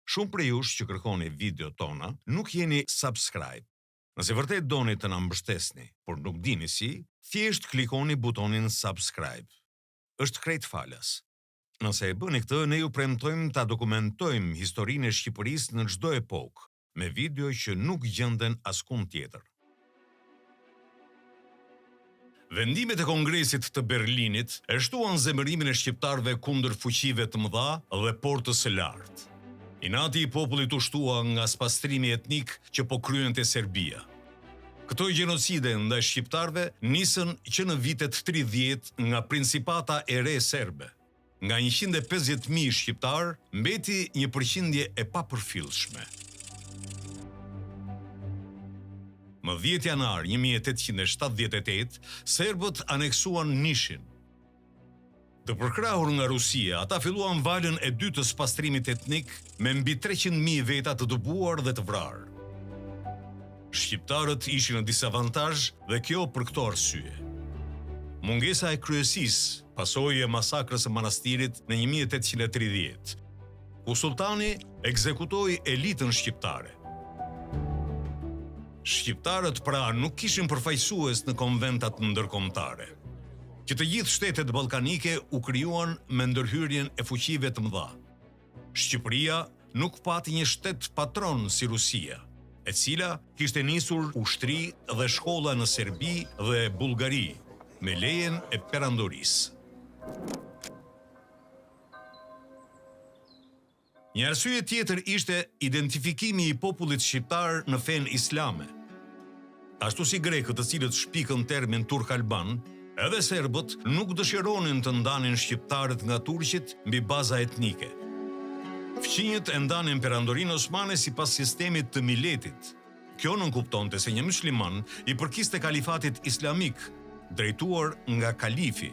Shumë prej jush që kërkoni video tona nuk jeni subscribe. Nëse vërtet doni të na mbështesni, por nuk dini si, thjesht klikoni butonin subscribe. Është krejt falas. Nëse e bëni këtë, ne ju premtojmë ta dokumentojmë historinë e Shqipërisë në çdo epokë, me video që nuk gjenden askund tjetër. Vendimet e Kongresit të Berlinit e shtuan zemërimin e shqiptarëve kundër fuqive të mëdha dhe portës së lartë. Inati i popullit u shtua nga spastrimi etnik që po kryente Serbia. Këto gjenocide ndaj shqiptarëve nisën që në vitet 30 nga Principata e Re serbe. Nga 150.000 shqiptar mbeti një përqindje e papërfillshme. Më 10 janar 1878, serbët aneksuan Nishin. Të përkrahur nga Rusia, ata filluan valën e dytë të spastrimit etnik me mbi 300.000 veta të dëbuar dhe të vrarë. Shqiptarët ishin në disavantazh dhe kjo për këto arsye. Mungesa e kryesisë, pasojë e masakrës së manastirit në 1830, ku sultani ekzekutoi elitën shqiptare. Shqiptarët pra nuk kishin përfaqësues në konventat ndërkombëtare. Që të gjithë shtetet ballkanike u krijuan me ndërhyrjen e fuqive të mëdha. Shqipëria nuk pati një shtet patron si Rusia, e cila kishte nisur ushtri dhe shkolla në Serbi dhe Bullgari, me lejen e perandorisë. Një arsye tjetër ishte identifikimi i popullit shqiptar në fenë islame. Ashtu si grekët, të cilët shpikën termin turk-alban, edhe serbët nuk dëshironin të ndanin shqiptarët nga turqit mbi baza etnike. Fqinjët e ndanin perandorinë osmane sipas sistemit të miletit. Kjo nënkuptonte se një musliman i përkiste kalifatit islamik, drejtuar nga kalifi,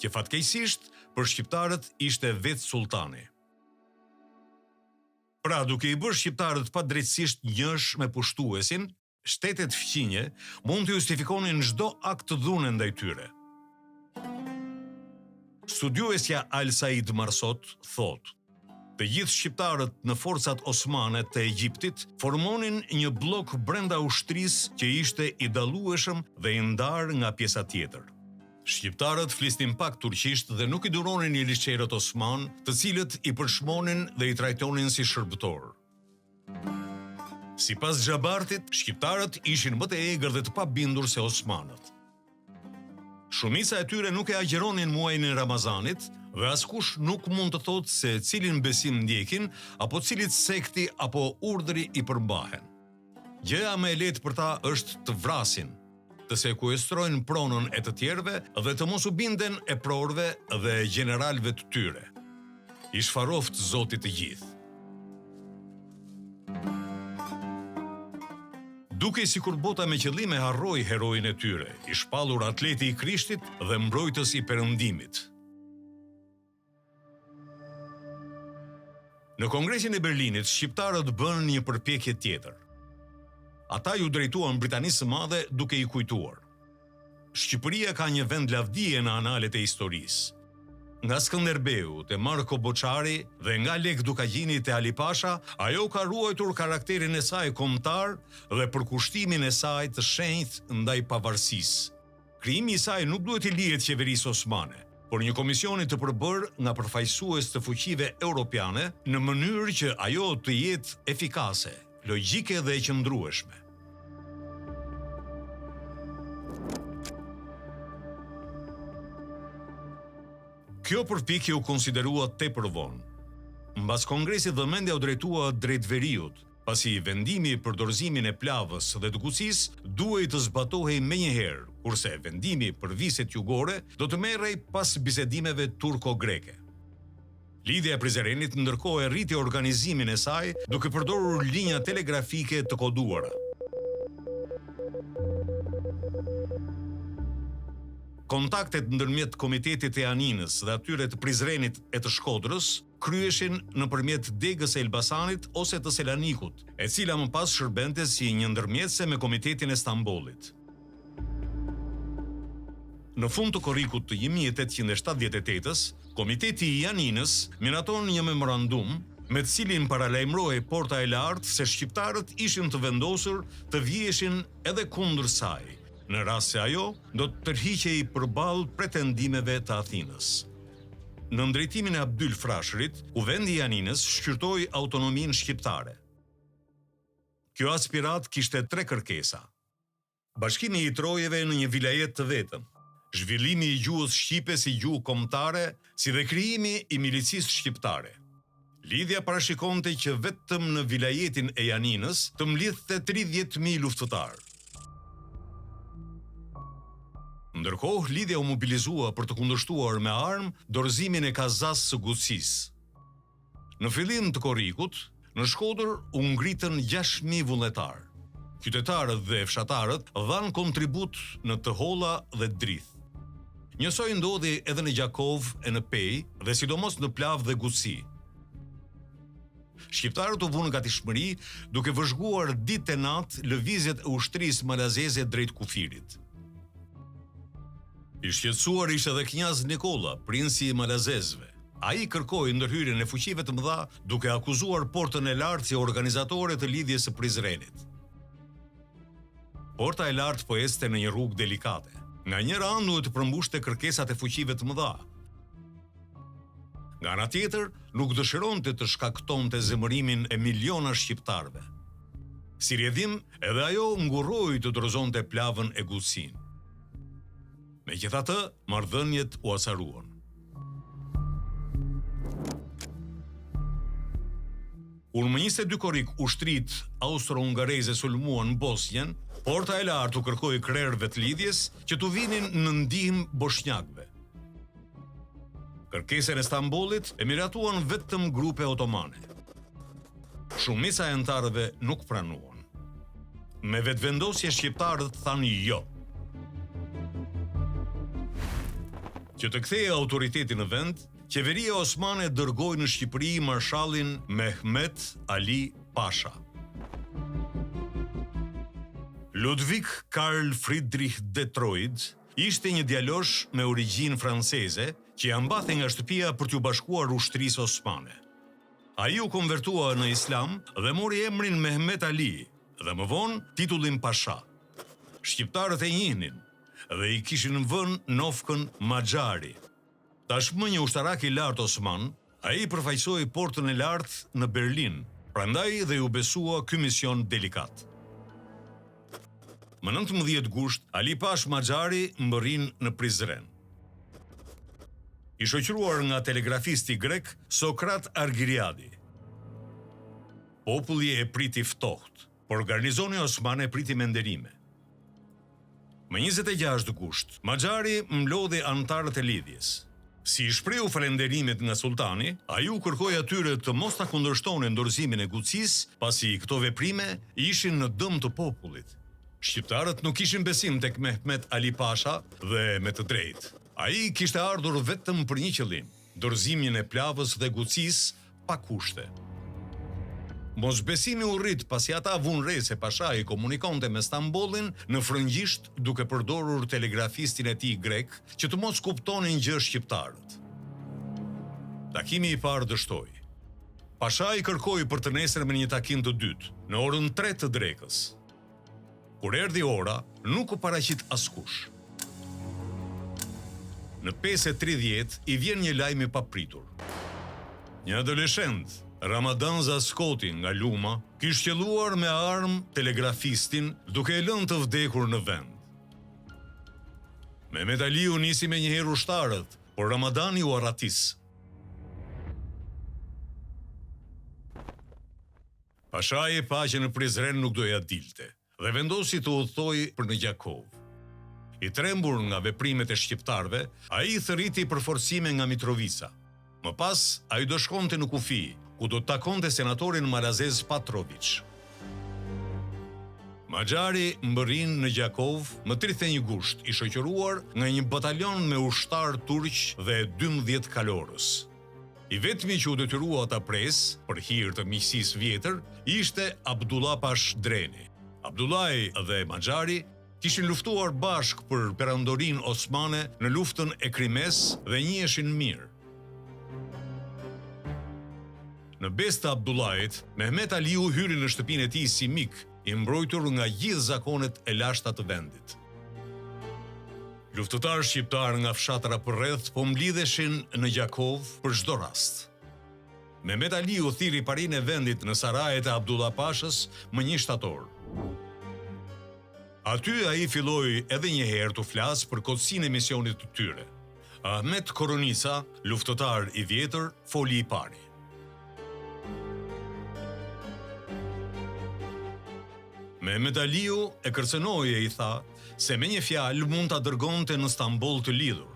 që fatkeqësisht për shqiptarët ishte vetë sultani. Pra, duke i bërë shqiptarët padrejtësisht njësh me pushtuesin, shtetet fqinje mund të justifikonin çdo akt të dhune ndaj tyre. Studiuesja Al Said Marsot thotë: të gjithë shqiptarët në forcat osmane të Egjiptit formonin një blok brenda ushtrisë që ishte i dallueshëm dhe i ndarë nga pjesa tjetër. Shqiptarët flisnin pak turqisht dhe nuk i duronin liçerët osman, të cilët i përshmonin dhe i trajtonin si shërbëtor. Sipas Xhabartit, shqiptarët ishin më të egër dhe të pabindur se osmanët. Shumica e tyre nuk e agjeronin muajin e Ramazanit dhe askush nuk mund të thotë se cilin besim ndjekin apo cilit sekti apo urdhri i përmbahen. Gjëja më e lehtë për ta është të vrasin, të sekuestrojnë pronën e të tjerëve dhe të mos u binden e prorëve dhe gjeneralëve të tyre. I shfaroft Zoti të gjithë. Duke sikur bota me qëllim e harroi heroin e tyre, i shpallur atleti i Krishtit dhe mbrojtës i Perëndimit. Në Kongresin e Berlinit, shqiptarët bën një përpjekje tjetër. Ata ju drejtuan Britanisë së Madhe duke i kujtuar: Shqipëria ka një vend lavdije në analet e historisë. Nga Skënderbeu te Marko Boçari dhe nga Lek Dukagjini te Ali Pasha, ajo ka ruajtur karakterin e saj kombëtar dhe përkushtimin e saj të shenjtë ndaj pavarësisë. Krijimi i saj nuk duhet i lihet qeverisë osmane, por një komisioni të përbërë nga përfaqësues të fuqive europiane në mënyrë që ajo të jetë efikase, logjike dhe e qëndrueshme. Kjo përpjekje u konsiderua tepër vonë. Mbas kongresit vëmendja u drejtua drejt veriut, pasi vendimi për dorëzimin e plavës dhe të kucisë duhej të zbatohej menjëherë, kurse vendimi për viset jugore do të merrej pas bisedimeve turko-greke. Lidhja e Prizrenit ndërkohë rriti organizimin e saj duke përdorur linja telegrafike të koduara. Kontaktet ndërmjet Komitetit e Aninës dhe atyre të Prizrenit e të Shkodrës kryeshin nëpërmjet degës së Elbasanit ose të Selanikut, e cila më pas shërbente si një ndërmjetëse me Komitetin e Stambollit. Në fund të korrikut të 1878-s, Komiteti i Aninës miraton një memorandum me të cilin paralajmëroi Porta e Lartë se shqiptarët ishin të vendosur të vjeshin edhe kundër saj, në rast se ajo do të tërhiqej përballë pretendimeve të Athinës. Në ndrejtimin e Abdyl Frashërit, kuvendi i Janinës shqyrtoi autonominë shqiptare. Kjo aspirat kishte 3 kërkesa. Bashkimi i trojeve në një vilajet të vetëm, zhvillimi i gjuhës shqipe si gjuhë kombëtare, si dhe krijimi i milicisë shqiptare. Lidhja parashikonte që vetëm në vilajetin e Janinës të mlidhte 30.000 luftëtar. Ndërkohë, lidhja u mobilizua për të kundërshtuar me armë dorëzimin e Kazas së Gucis. Në fillim të korrikut, në Shkodër u ngritën 6.000 vullnetar. Qytetarët dhe fshatarët dhanë kontribut në të holla dhe drith. Njësoj ndodhi edhe në Gjakov e në Pej dhe sidomos në Plavë dhe Guci. Shqiptarët u vunë gatishmëri duke vëzhguar ditë e natë lëvizjet e ushtrisë malazeze drejt kufirit. I shqetësuar ishte edhe Knjaz Nikola, princi i malazezëve. Ai kërkoi ndërhyrjen e fuqive të mëdha duke akuzuar Portën e Lartë si organizatore të lidhjes së Prizrenit. Porta e Lartë po ecte në një rrugë delikate. Nga njëra anë duhet të përmbushte kërkesat e fuqive të mëdha. Nga ana tjetër, nuk dëshironte të shkaktonte zemërimin e miliona shqiptarëve. Si rjedhim, edhe ajo ngurroi të dorëzonte Plavën e Gucin. Megjithatë, marrëdhëniet u acaruan. Kur më 22 korrik ushtrit austro-hungareze sulmuan Bosnjën, Porta e Lartë u kërkoi krerëve të lidhjes që t'u vinin në ndihmë bosnjakëve. Kërkesën e Stambollit e miratuan vetëm grupe otomane. Shumica e anëtarëve nuk pranuan. Me vetvendosje shqiptarët thanë jo. Që të kthejë autoritetin në vend, qeveria osmane dërgoi në Shqipëri marshallin Mehmet Ali Pasha. Ludwig Karl Friedrich Detroit ishte një djalosh me origjinë franceze që ja mbathej nga shtëpia për t'u bashkuar ushtrisë osmane. Ai u konvertua në Islam dhe mori emrin Mehmet Ali dhe më vonë titullin Pasha. Shqiptarët e njihnin dhe i kishin vënë nofkën Maxhari. Tashmë një ushtarak i lartë osman, ai përfaqësoi Portën e Lartë në Berlin, prandaj dhe u besua ky mision delikat. Më 19 gusht, Ali Pash Maxhari mbërrin në Prizren. I shoqëruar nga telegrafisti grek Sokrat Argiriadi. Populli e priti ftohtë, por garnizoni osman e priti me nderime. Më 26 gusht, Maxhari mlodhi anëtarët e lidhjes. Si i shprehu falënderimet nga sultani, ai u kërkoi atyre të mos ta kundërshtonin dorëzimin e Gucis, pasi këto veprime ishin në dëm të popullit. Shqiptarët nuk kishin besim tek Mehmet Ali Pasha dhe me të drejtë. Ai kishte ardhur vetëm për një qëllim, dorëzimin e Plavës dhe Gucis pa kushte. Mosbesimi u rrit pasi ata vunë re se Pasha i komunikonte me Stambollin në frëngjisht duke përdorur telegrafistin e tij grek që të mos kuptonin gjë shqiptarët. Takimi i parë dështoi. Pasha i kërkoi për të nesërmen një takim të dytë, në orën 3 të drekës. Kur erdhi ora, nuk u paraqit askush. Në 5:30 i vjen një lajm i papritur. Një adoleshent, Ramadan Zaskoti nga Luma, kishte qelluar me armë telegrafistin duke e lënë të vdekur në vend. Mehmet Ali u nisi me njëherë ushtarët, por Ramadani u arratis. Pashai pa që në Prizren nuk doja dilte dhe vendosi të udhëtoi për në Gjakov. I trembur nga veprimet e shqiptarëve, ai thërriti për forcime nga Mitrovica. Më pas, ai do shkonte në Kufi, ku do të takonte senatorin malazez Patrović. Maxhari mbërrin në Gjakov më 31 gusht, i shoqëruar nga një batalion me ushtar turq dhe 12 kalorës. I vetmi që u detyrua ta pres, për hir të miqësisë vjetër, ishte Abdullah Pash Dreni. Abdullahi dhe Maxhari kishin luftuar bashk për perandorinë osmane në luftën e Krimes dhe njiheshin mirë. Në bes të Abdullahit, Mehmet Aliu hyri në shtëpinë e tij si mik, i mbrojtur nga gjithë zakonet e lashta të vendit. Luftëtarë shqiptar nga fshatra përreth po mblidheshin në Gjakov për çdo rast. Mehmet Aliu thiri parinë e vendit në sarajet e Abdullah Pashës më 1 shtator. Aty ai filloi edhe një herë të flasë për kodësinë e misionit të tyre. Ahmet Koronica, luftëtar i vjetër, foli i pari. Mehmet Aliu e kërcënoi e i tha se me një fjalë mund ta dërgonte në Stamboll të lidhur.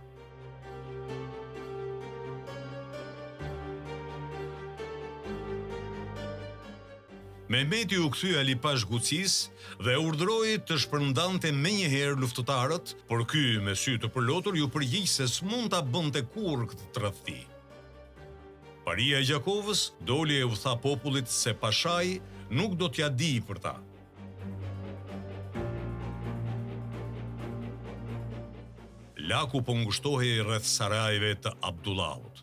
Mehmeti u kthye Alipash Gucis dhe urdhëroi të shpërndante menjëherë luftëtarët, por ky me sy të përlotur ju përgjigj se s'mund ta bënte kurrë këtë tradhti. Paria e Gjakovës doli e u tha popullit se Pashai nuk do t'ja di për ta. Laku po ngushtohej rreth sarajeve të Abdullahut.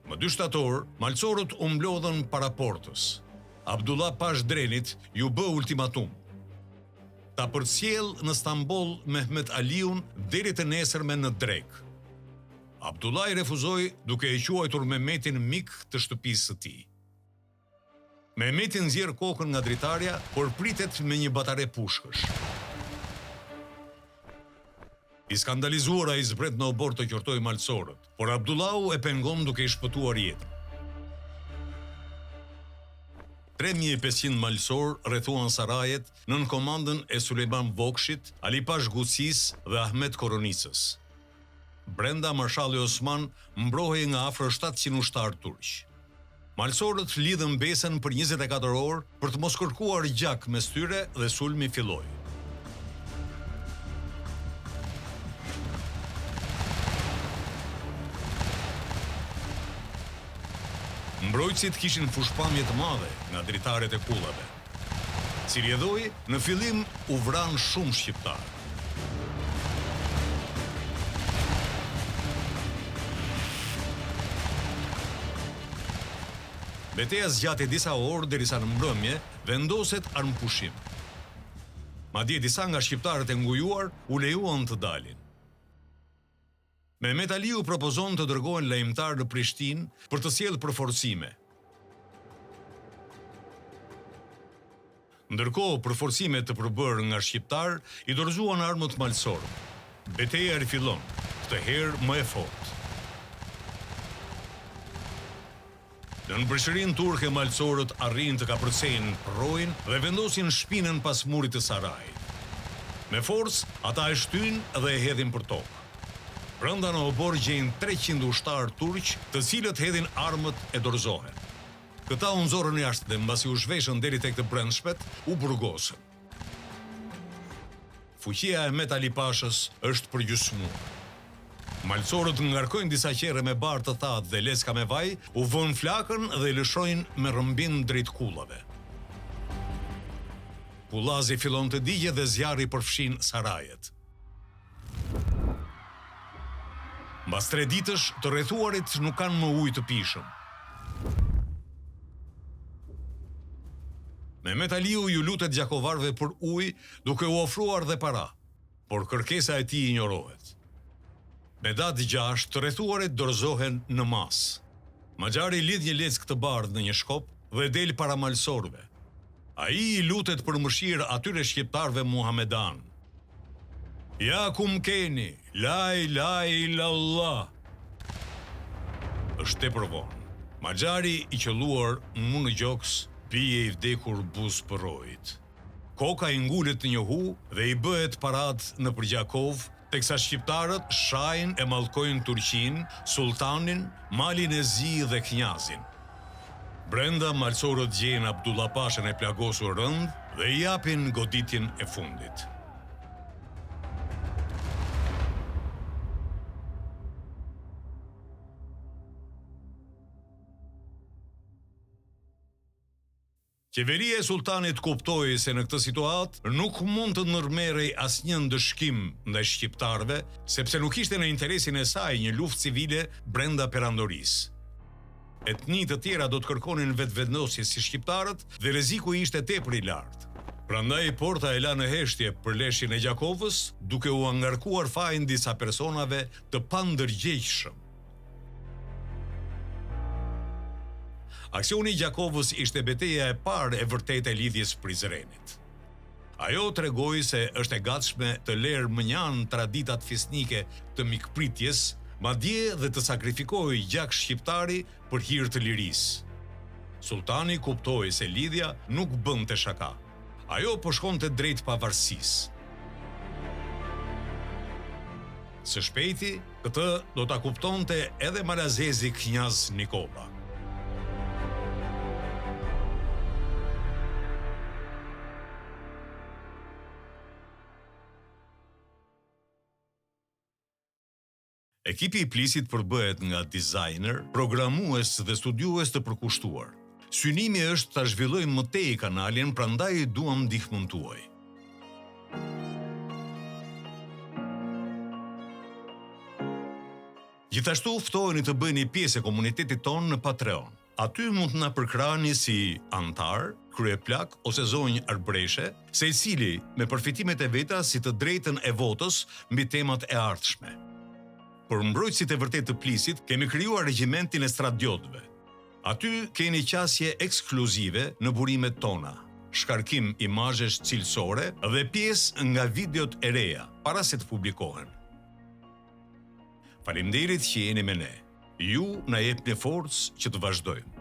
Më 2 shtator, malcorët u mblodhën para portës. Abdullah Pash Drenit ju bë ultimatum. Ta përcjell në Stamboll Mehmet Aliun deri të nesërmen në drek. Abdullah i refuzoi duke e quajtur Mehmetin mik të shtëpisë së tij. Mehmeti nxjerr kokën nga dritarja, por pritet me një batare pushkësh. I skandalizuar ai zbret në obor të qortoi malcorët, por Abdullahu e pengon duke i shpëtuar jetën. 3500 malsor rrethuan sarajet nën komandën e Sulejman Vokshit, Alipash Gucis dhe Ahmet Koronicës. Brenda marshalli Osman mbrohej nga afër 700 ushtar turq. Malsorët lidhën besën për 24 orë për të mos kërkuar gjak mes tyre dhe sulmi filloi. Mbrojtësit kishin fushpamje të madhe nga dritaret e kullave. Si rjedhoi, në fillim u vran shumë shqiptarë. Betejë zgjati disa orë derisa në mbrëmje vendoset armpushim. Madje disa nga shqiptarët e ngujuar u lejuan të dalin. Mehmet Aliu propozon të dërgohen lajmtar në Prishtinë për të sjellë përforcime. Ndërkohë, përforcime të përbërë nga shqiptar i dorëzuan armët malsor. Betejë rifillon, këtë herë më e fortë. Në mbëshërinë turke malsorët arrin të kapërcejnë rrojën dhe vendosin shpinën pas murit të sarajit. Me forcë, ata e shtyn dhe e hedhin për tokë. Brenda në obor gjejnë 300 ushtarë turq, të cilët hedhin armët e dorëzohen. Këta u nxorën jashtë dhe mbasi u zhveshën deri tek të brendshmet, u burgosën. Fuqia e Mehmet Alipashës është përgjysmuar. Malcorët ngarkojnë disa qerre me barë të thatë dhe leska me vaj, u vënë flakën dhe lëshojnë me rrëmbim drejt kullave. Kullazi fillon të digje dhe zjarri përfshin sarajet. Mbas 3 ditësh, të rrethuarit nuk kanë më ujë të pishëm. Mehmet Aliu ju lutet gjakovarëve për ujë duke u ofruar dhe para, por kërkesa e tij injorohet. Me datë 6, të rrethuarit dorëzohen në masë. Maxhari lidh një leckë të bardhë në një shkop dhe del para malsorëve. Ai i lutet për mëshirë atyre shqiptarëve muhamedan. Ja kum keni, la ilaha illallah. Është tepër vonë. Maxhari i qelluar mu në gjoks, bie i vdekur buz përrojit. Koka i ngulet në një hu dhe i bëhet parad në Gjakov, teksa shqiptarët shajnë e mallkojnë Turqinë, sultanin, malin e zi dhe knjazin. Brenda malsorët gjejnë Abdullah Pashën e plagosur rënd dhe i japin goditjen e fundit. Qeveria e sultanit kuptoi se në këtë situatë nuk mund të ndërmerrej asnjë ndëshkim ndaj shqiptarëve, sepse nuk ishte në interesin e saj një luftë civile brenda perandorisë. Etni të tjera do të kërkonin vetëvendosje si shqiptarët dhe rreziku ishte tepër i lartë. Prandaj Porta e la në heshtje përleshjen e Gjakovës, duke u angarkuar fajin disa personave të pandërgjegjshëm. Aksioni i Gjakovës ishte betejë e parë e vërtetë e lidhjes Prizrenit. Ajo tregoi se është e gatshme të lerë mënjan traditat fisnike të mikpritjes, madje dhe të sakrifikojë gjak shqiptari për hir të lirisë. Sultani kuptoi se lidhja nuk bënte shaka. Ajo po shkonte drejt pavarësisë. Së shpejti, këtë do ta kuptonte edhe Malazezi Knjaz Nikola. Ekipi i Plisit përbëhet nga dizajner, programues dhe studiues të përkushtuar. Synimi është ta zhvillojmë më tej kanalin, prandaj duam ndihmën tuaj. Gjithashtu ftoheni të bëheni pjesë e komunitetit tonë në Patreon. Aty mund të na përkrahani si antar, kryeplak ose zonjë arbreshe, secili me përfitimet e veta si të drejtën e votës mbi temat e ardhshme. Për mbrojtësit e vërtet të Plisit, kemi krijuar regjimentin e stradiotëve. Aty keni qasje ekskluzive në burimet tona, shkarkim imazhesh cilësore dhe pjesë nga videot e reja, para se të publikohen. Faleminderit që jeni me ne. Ju na jepni forcë që të vazhdojmë.